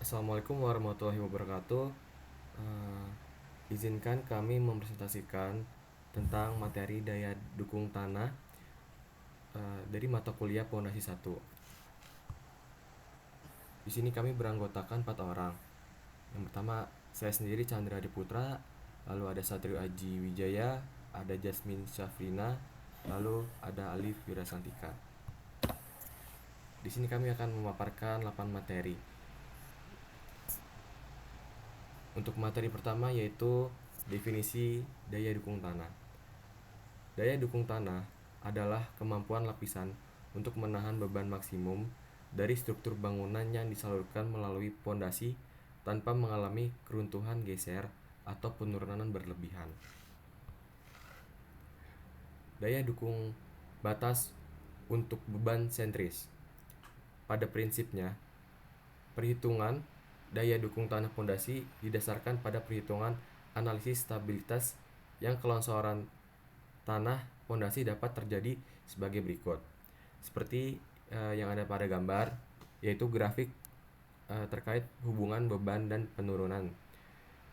Assalamualaikum warahmatullahi wabarakatuh. Eh, Izinkan kami mempresentasikan tentang materi daya dukung tanah dari mata kuliah Pondasi 1. Di sini kami beranggotakan 4 orang. Yang pertama, saya sendiri Chandra Diputra, lalu ada Satrio Aji Wijaya, ada Jasmine Syafrina, lalu ada Alif Wirasantika. Di sini kami akan memaparkan 8 materi. Untuk materi pertama yaitu definisi daya dukung tanah. Daya dukung tanah adalah kemampuan lapisan untuk menahan beban maksimum dari struktur bangunan yang disalurkan melalui pondasi tanpa mengalami keruntuhan geser atau penurunan berlebihan. Daya dukung batas untuk beban sentris. Pada prinsipnya, perhitungan daya dukung tanah pondasi didasarkan pada perhitungan analisis stabilitas yang kelongsoran tanah pondasi dapat terjadi sebagai berikut. Seperti yang ada pada gambar, yaitu grafik terkait hubungan beban dan penurunan.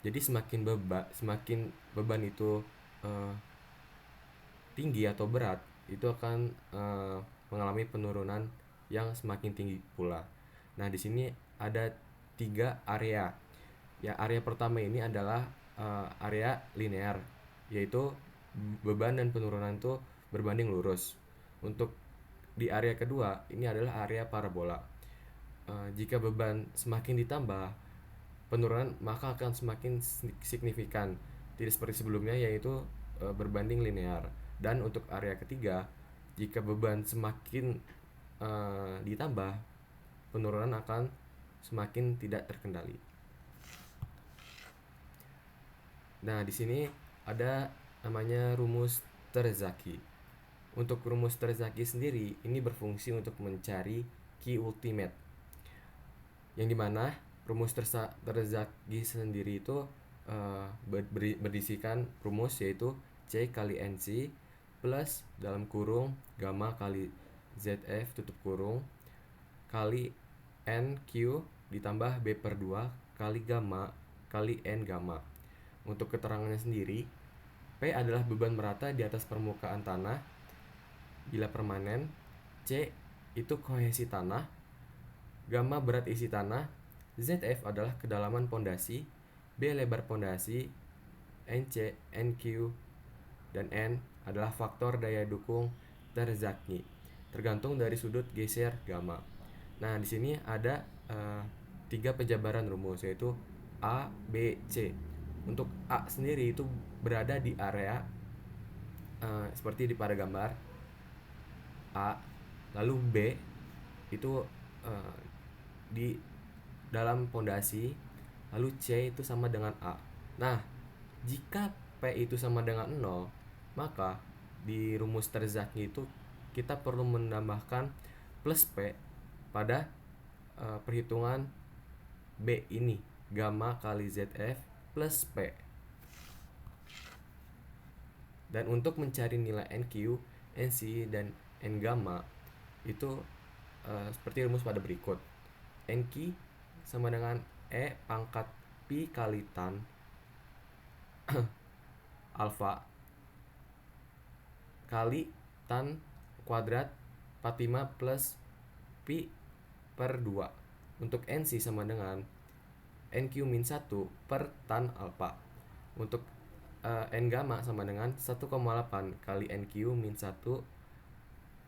Jadi semakin beban itu eh, tinggi atau berat, itu akan mengalami penurunan yang semakin tinggi pula. Nah, di sini ada 3 area. Ya, area pertama ini adalah area linear, yaitu beban dan penurunan itu berbanding lurus. Untuk di area kedua, ini adalah area parabola. Jika beban semakin ditambah, penurunan maka akan semakin signifikan, tidak seperti sebelumnya yaitu berbanding linear. Dan untuk area ketiga, jika beban semakin ditambah, penurunan akan semakin tidak terkendali. Nah, di sini ada namanya rumus Terzaki. Untuk rumus Terzaki sendiri ini berfungsi untuk mencari Q ultimate, yang dimana rumus Terzaki sendiri itu berdisikan rumus yaitu C kali NC plus dalam kurung gamma kali ZF tutup kurung kali NQ ditambah B per 2 kali gamma kali N gamma. Untuk keterangannya sendiri, P adalah beban merata di atas permukaan tanah bila permanen, C itu kohesi tanah, gamma berat isi tanah, ZF adalah kedalaman pondasi, B lebar pondasi, NC, NQ, dan N adalah faktor daya dukung Terzaki, tergantung dari sudut geser gamma. Nah, di sini ada 3 penjabaran rumus yaitu A, B, C. Untuk A sendiri itu berada di area seperti di pada gambar A, lalu B itu di dalam pondasi, lalu C itu sama dengan A. Nah, jika P itu sama dengan 0, maka di rumus Terzaki itu kita perlu menambahkan plus P pada perhitungan B ini, gamma kali ZF plus P. Dan untuk mencari nilai NQ, NC, dan N gamma itu seperti rumus pada berikut. NQ sama dengan E pangkat Pi kali tan alfa kali tan kuadrat 45 plus Pi per 2. Untuk NC sama dengan NQ min 1 per tan alfa. Untuk N gamma sama dengan 1,8 kali NQ min 1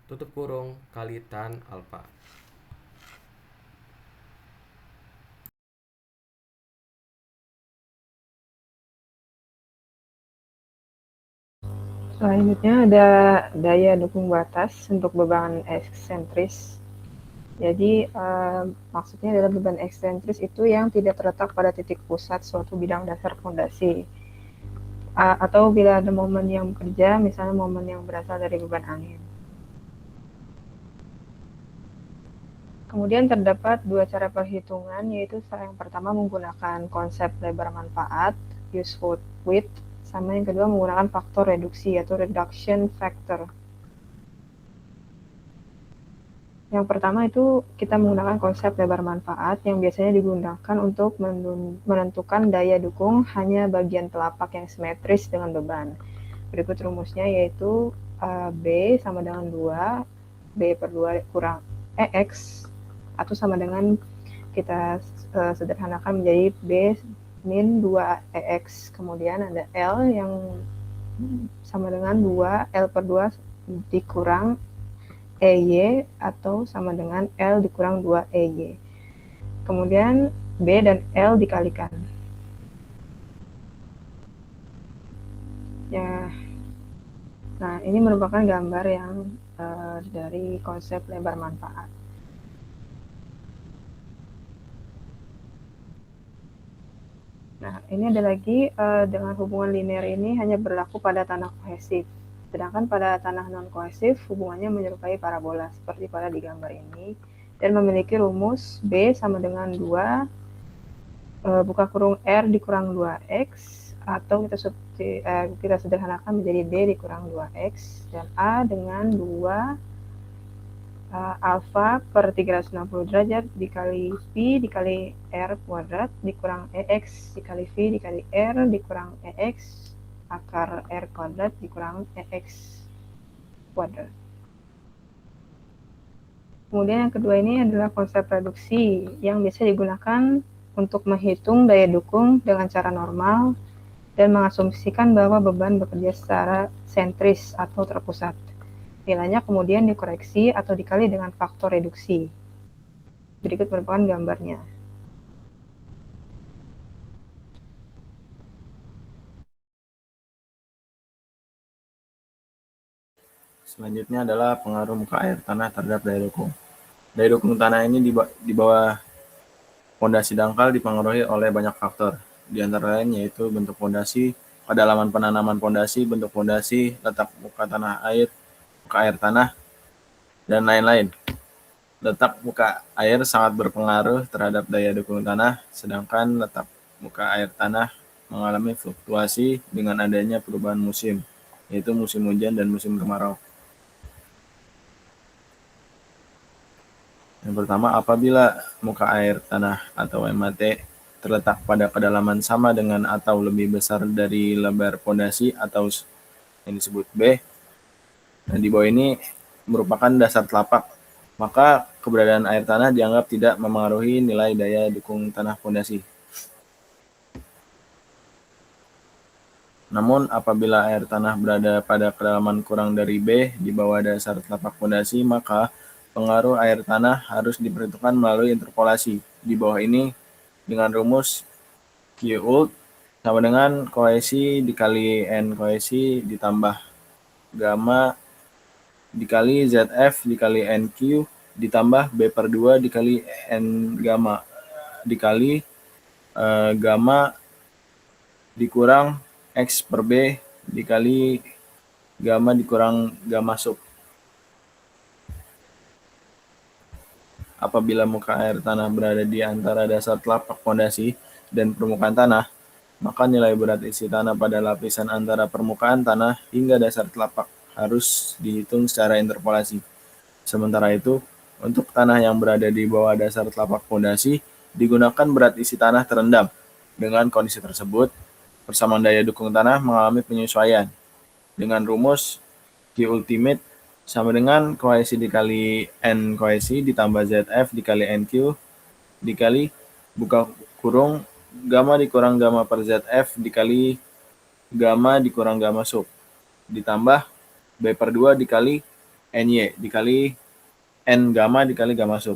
tutup kurung kali tan alfa. Selanjutnya ada daya dukung batas untuk beban eksentris. Jadi maksudnya adalah beban eksentris itu yang tidak terletak pada titik pusat suatu bidang dasar fondasi. Atau bila ada momen yang bekerja, misalnya momen yang berasal dari beban angin. Kemudian terdapat 2 cara perhitungan, yaitu yang pertama menggunakan konsep lebar manfaat, useful width, sama yang kedua menggunakan faktor reduksi, yaitu reduction factor. Yang pertama itu kita menggunakan konsep lebar manfaat yang biasanya digunakan untuk menentukan daya dukung hanya bagian telapak yang simetris dengan beban. Berikut rumusnya yaitu B sama dengan 2, B per 2 kurang EX, atau sama dengan kita sederhanakan menjadi B min 2 EX. Kemudian ada L yang sama dengan 2 L per 2 dikurang EY atau sama dengan L dikurang 2 EY. Kemudian B dan L dikalikan. Ya, nah ini merupakan gambar yang dari konsep lebar manfaat. Nah, ini ada lagi dengan hubungan linear ini hanya berlaku pada tanah kohesif. Sedangkan pada tanah non-kohesif, hubungannya menyerupai parabola seperti pada di gambar ini dan memiliki rumus B sama dengan 2 buka kurung R dikurang 2X, atau kita sederhanakan menjadi B dikurang 2X, dan A dengan 2 alfa per 360 derajat dikali V dikali R kuadrat dikurang EX dikali V dikali R dikurang EX akar R kuadrat dikurang EX kuadrat. Kemudian yang kedua ini adalah konsep reduksi yang biasa digunakan untuk menghitung daya dukung dengan cara normal dan mengasumsikan bahwa beban bekerja secara sentris atau terpusat. Nilainya kemudian dikoreksi atau dikali dengan faktor reduksi. Berikut merupakan gambarnya. Selanjutnya adalah pengaruh muka air tanah terhadap daya dukung. Daya dukung tanah ini di bawah fondasi dangkal dipengaruhi oleh banyak faktor. Di antara lain yaitu bentuk fondasi, kedalaman penanaman fondasi, bentuk fondasi, letak muka tanah air, muka air tanah, dan lain-lain. Letak muka air sangat berpengaruh terhadap daya dukung tanah, sedangkan letak muka air tanah mengalami fluktuasi dengan adanya perubahan musim, yaitu musim hujan dan musim kemarau. Yang pertama, apabila muka air tanah atau MAT terletak pada kedalaman sama dengan atau lebih besar dari lebar fondasi atau yang disebut B, nah di bawah ini merupakan dasar telapak, maka keberadaan air tanah dianggap tidak memengaruhi nilai daya dukung tanah fondasi. Namun apabila air tanah berada pada kedalaman kurang dari B di bawah dasar telapak fondasi, maka pengaruh air tanah harus diperhitungkan melalui interpolasi. Di bawah ini dengan rumus Q sama dengan kohesi dikali N kohesi ditambah gamma dikali ZF dikali NQ ditambah B per 2 dikali N gamma dikali gamma dikurang X per B dikali gamma dikurang gamma sub. Apabila muka air tanah berada di antara dasar telapak fondasi dan permukaan tanah, maka nilai berat isi tanah pada lapisan antara permukaan tanah hingga dasar telapak harus dihitung secara interpolasi. Sementara itu, untuk tanah yang berada di bawah dasar telapak fondasi, digunakan berat isi tanah terendam. Dengan kondisi tersebut, persamaan daya dukung tanah mengalami penyesuaian. Dengan rumus Q ultimate sama dengan kohesi dikali N kohesi ditambah ZF dikali NQ dikali buka kurung gamma dikurang gamma per ZF dikali gamma dikurang gamma sub ditambah B per 2 dikali NY dikali N gamma dikali gamma sub.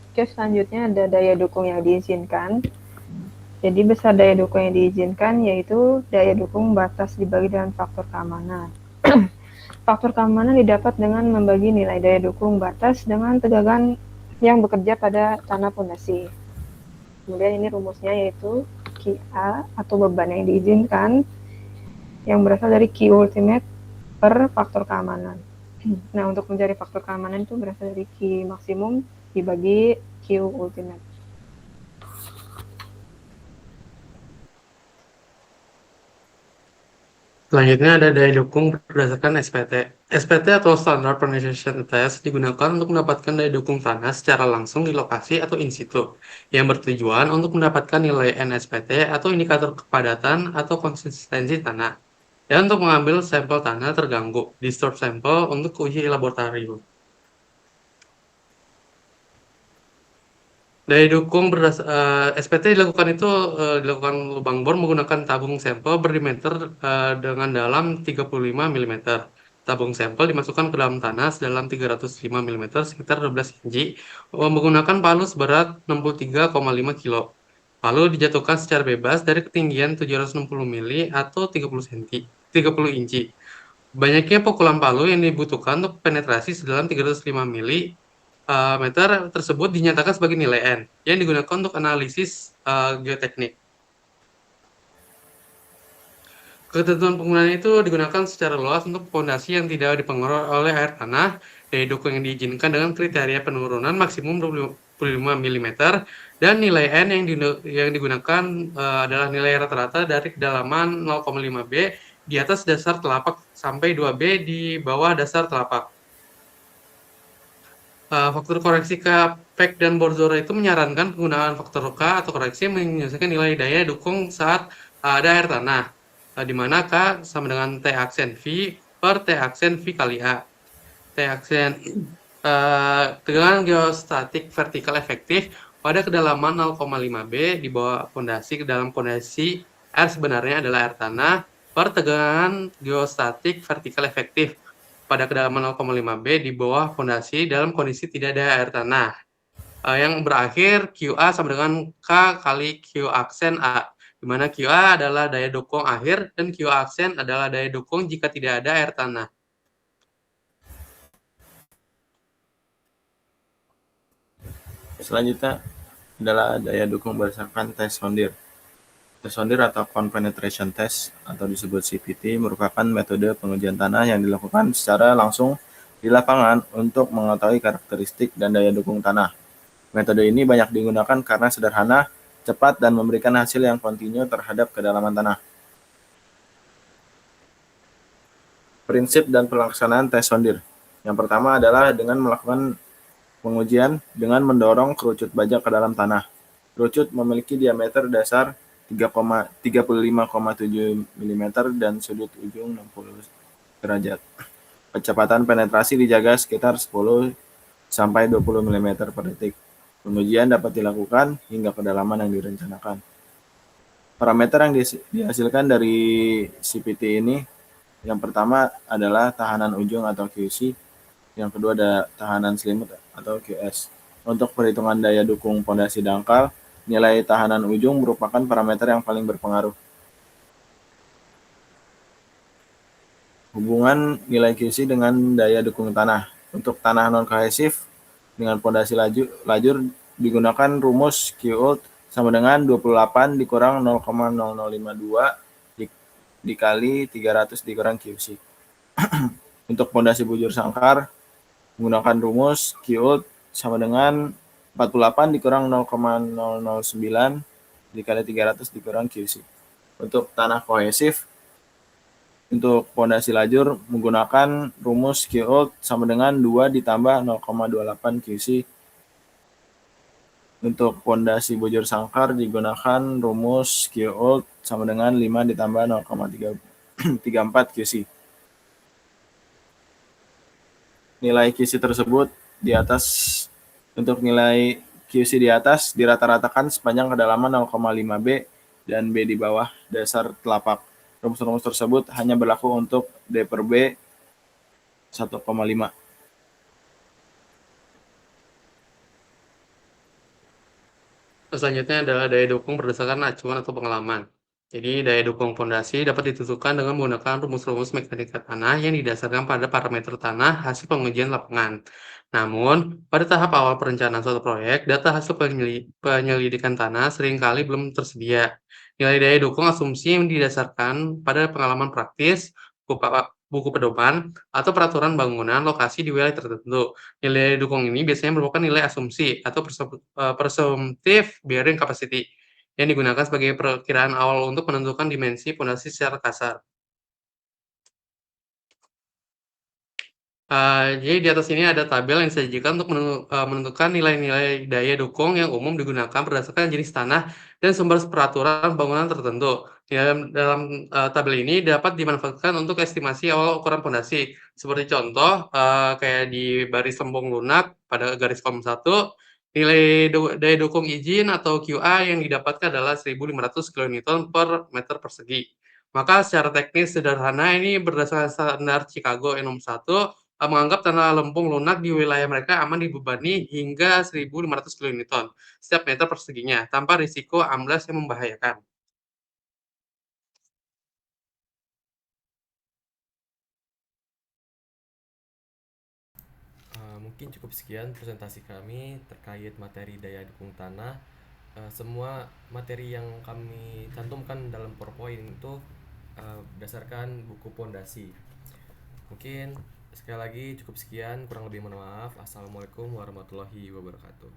Oke, selanjutnya ada daya dukung yang diizinkan. Jadi besar daya dukung yang diizinkan yaitu daya dukung batas dibagi dengan faktor keamanan. Faktor keamanan didapat dengan membagi nilai daya dukung batas dengan tegangan yang bekerja pada tanah fondasi. Kemudian ini rumusnya yaitu QA atau beban yang diizinkan yang berasal dari Q ultimate per faktor keamanan. Nah, untuk mencari faktor keamanan itu berasal dari Q maksimum dibagi Q ultimate. Selanjutnya ada daya dukung berdasarkan SPT. SPT atau Standard Penetration Test digunakan untuk mendapatkan daya dukung tanah secara langsung di lokasi atau in situ, yang bertujuan untuk mendapatkan nilai NSPT atau indikator kepadatan atau konsistensi tanah, dan untuk mengambil sampel tanah terganggu, disturb sampel, untuk uji laboratorium. Daya dukung SPT dilakukan lubang bor menggunakan tabung sampel berdiameter dengan dalam 35 mm. Tabung sampel dimasukkan ke dalam tanah sedalam 305 mm sekitar 12 inci menggunakan palu seberat 63,5 kg. Palu dijatuhkan secara bebas dari ketinggian 760 mili atau 30 inci. Banyaknya pukulan palu yang dibutuhkan untuk penetrasi sedalam 305 mili meter tersebut dinyatakan sebagai nilai N yang digunakan untuk analisis geoteknik. Ketentuan penggunaan itu digunakan secara luas untuk fondasi yang tidak dipengaruhi oleh air tanah, daya dukung yang diizinkan dengan kriteria penurunan maksimum 25 mm, dan nilai N yang digunakan adalah nilai rata-rata dari kedalaman 0,5 B di atas dasar telapak sampai 2 B di bawah dasar telapak. Faktor koreksi Kapek dan Borzora itu menyarankan penggunaan faktor K atau koreksi menyelesaikan nilai daya dukung saat ada air tanah, di mana K sama dengan T aksen V per T aksen V kali A. T aksen tegangan geostatik vertikal efektif pada kedalaman 0,5 B di bawah fondasi ke dalam fondasi R sebenarnya adalah air tanah per tegangan geostatik vertikal efektif pada kedalaman 0,5 B di bawah fondasi dalam kondisi tidak ada air tanah. Yang berakhir QA sama dengan K kali Q aksen A, di mana QA adalah daya dukung akhir dan Q aksen adalah daya dukung jika tidak ada air tanah. Selanjutnya adalah daya dukung berdasarkan tes sondir. Tes sondir atau Ground Penetration Test atau disebut CPT merupakan metode pengujian tanah yang dilakukan secara langsung di lapangan untuk mengetahui karakteristik dan daya dukung tanah. Metode ini banyak digunakan karena sederhana, cepat, dan memberikan hasil yang kontinu terhadap kedalaman tanah. Prinsip dan pelaksanaan tes sondir. Yang pertama adalah dengan melakukan pengujian dengan mendorong kerucut baja ke dalam tanah. Kerucut memiliki diameter dasar 35,7 mm dan sudut ujung 60 derajat. Kecepatan penetrasi dijaga sekitar 10 sampai 20 mm per detik. Pengujian dapat dilakukan hingga kedalaman yang direncanakan. Parameter yang dihasilkan dari CPT ini, yang pertama adalah tahanan ujung atau QC, yang kedua ada tahanan selimut atau QS. Untuk perhitungan daya dukung pondasi dangkal, nilai tahanan ujung merupakan parameter yang paling berpengaruh. Hubungan nilai QC dengan daya dukung tanah. Untuk tanah non-kohesif dengan pondasi lajur digunakan rumus QOLT sama dengan 28 dikurang 0,0052 dikali 300 dikurang QC. Untuk pondasi bujur sangkar menggunakan rumus QOLT sama dengan 48 dikurang 0,009 dikali 300 dikurang QC. Untuk tanah kohesif, untuk pondasi lajur menggunakan rumus QOLT sama dengan 2 ditambah 0,28 QC. Untuk pondasi bujur sangkar digunakan rumus QOLT sama dengan 5 ditambah 0,34 QC. Nilai QC tersebut di atas, untuk nilai QC di atas dirata-ratakan sepanjang kedalaman 0,5 B dan B di bawah dasar telapak. Rumus-rumus tersebut hanya berlaku untuk D per B 1,5. Selanjutnya adalah daya dukung berdasarkan acuan atau pengalaman. Jadi, daya dukung fondasi dapat ditentukan dengan menggunakan rumus-rumus mekanika tanah yang didasarkan pada parameter tanah hasil pengujian lapangan. Namun, pada tahap awal perencanaan suatu proyek, data hasil penyelidikan tanah seringkali belum tersedia. Nilai daya dukung asumsi yang didasarkan pada pengalaman praktis, buku pedoman, atau peraturan bangunan lokasi di wilayah tertentu. Nilai dukung ini biasanya merupakan nilai asumsi atau presumptive bearing capacity yang digunakan sebagai perkiraan awal untuk menentukan dimensi fondasi secara kasar. Jadi di atas ini ada tabel yang disajikan untuk menentukan nilai-nilai daya dukung yang umum digunakan berdasarkan jenis tanah dan sumber peraturan bangunan tertentu. Dalam tabel ini dapat dimanfaatkan untuk estimasi awal ukuran fondasi. Seperti contoh, kayak di baris lempung lunak pada garis kolom 1, nilai daya dukung izin atau QA yang didapatkan adalah 1.500 kN per meter persegi. Maka secara teknis sederhana ini berdasarkan standar Chicago N61, menganggap tanah lempung lunak di wilayah mereka aman dibebani hingga 1.500 kN setiap meter perseginya, tanpa risiko amblas yang membahayakan. Mungkin cukup sekian presentasi kami terkait materi daya dukung tanah. Semua materi yang kami cantumkan dalam PowerPoint itu berdasarkan buku pondasi. Mungkin sekali lagi cukup sekian, kurang lebih mohon maaf. Assalamualaikum warahmatullahi wabarakatuh.